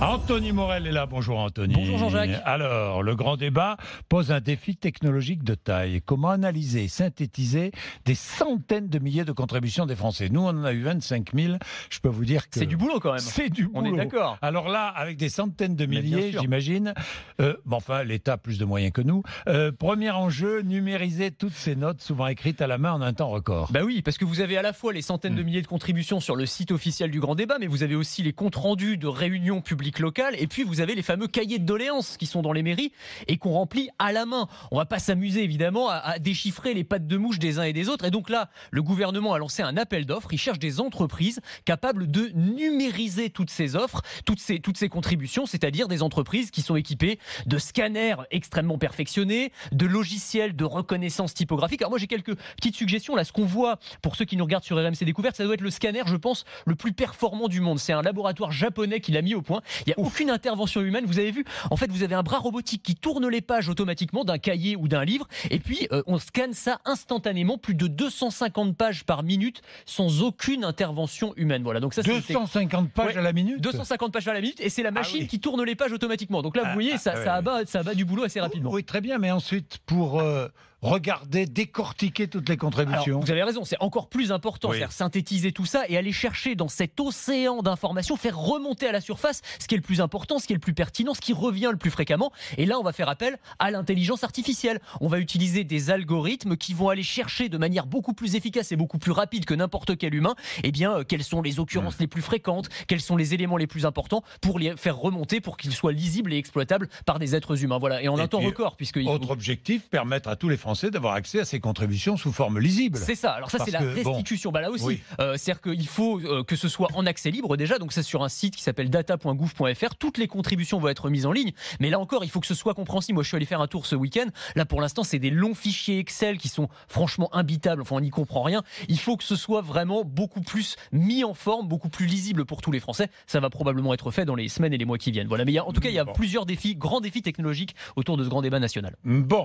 Anthony Morel est là. Bonjour Anthony. Bonjour Jean-Jacques. Alors, le grand débat pose un défi technologique de taille. Comment analyser, synthétiser des centaines de milliers de contributions des Français? Nous, on en a eu 25 000. Je peux vous dire que... C'est du boulot quand même. C'est du boulot. On est d'accord. Alors là, avec des centaines de milliers, j'imagine. Enfin, l'État a plus de moyens que nous. Premier enjeu, numériser toutes ces notes, souvent écrites à la main en un temps record. Bah oui, parce que vous avez à la fois les centaines de milliers de contributions sur le site officiel du grand débat, mais vous avez aussi les comptes rendus de réunions publiques locales, et puis vous avez les fameux cahiers de doléances qui sont dans les mairies et qu'on remplit à la main. On va pas s'amuser évidemment à déchiffrer les pattes de mouche des uns et des autres, et donc là, le gouvernement a lancé un appel d'offres. Il cherche des entreprises capables de numériser toutes ces offres, toutes ces contributions, c'est-à-dire des entreprises qui sont équipées de scanners extrêmement perfectionnés, de logiciels de reconnaissance typographique. Alors moi j'ai quelques petites suggestions là. Ce qu'on voit pour ceux qui nous regardent sur RMC Découverte, ça doit être le scanner, je pense, le plus performant du monde. C'est un laboratoire japonais qui l'a mis au point. Il n'y a aucune intervention humaine. Vous avez vu, en fait, vous avez un bras robotique qui tourne les pages automatiquement d'un cahier ou d'un livre, et puis on scanne ça instantanément, plus de 250 pages par minute, sans aucune intervention humaine. Voilà. Donc ça, 250 pages à la minute. 250 pages à la minute, et c'est la machine qui tourne les pages automatiquement. Donc là, vous voyez, ça abat du boulot assez rapidement. Oui, très bien, mais ensuite, pour regarder, décortiquer toutes les contributions. Alors, vous avez raison, c'est encore plus important, c'est-à-dire synthétiser tout ça et aller chercher dans cet océan d'informations, faire remonter à la surface ce qui est le plus important, ce qui est le plus pertinent, ce qui revient le plus fréquemment. Et là, on va faire appel à l'intelligence artificielle. On va utiliser des algorithmes qui vont aller chercher de manière beaucoup plus efficace et beaucoup plus rapide que n'importe quel humain, quelles sont les occurrences les plus fréquentes, quels sont les éléments les plus importants pour les faire remonter, pour qu'ils soient lisibles et exploitables par des êtres humains. Voilà. Et en un temps record. Autre objectif, permettre à tous les Français d'avoir accès à ces contributions sous forme lisible. C'est ça. Alors ça, c'est la restitution. Là aussi, c'est-à-dire qu'il faut que ce soit en accès libre déjà. Donc c'est sur un site qui s'appelle data.gouv.fr. Toutes les contributions vont être mises en ligne. Mais là encore, il faut que ce soit compréhensible. Moi, je suis allé faire un tour ce week-end. Là, pour l'instant, c'est des longs fichiers Excel qui sont franchement imbitables. Enfin, on n'y comprend rien. Il faut que ce soit vraiment beaucoup plus mis en forme, beaucoup plus lisible pour tous les Français. Ça va probablement être fait dans les semaines et les mois qui viennent. Voilà. Mais en tout cas, il y a plusieurs défis, grands défis technologiques autour de ce grand débat national. Bon.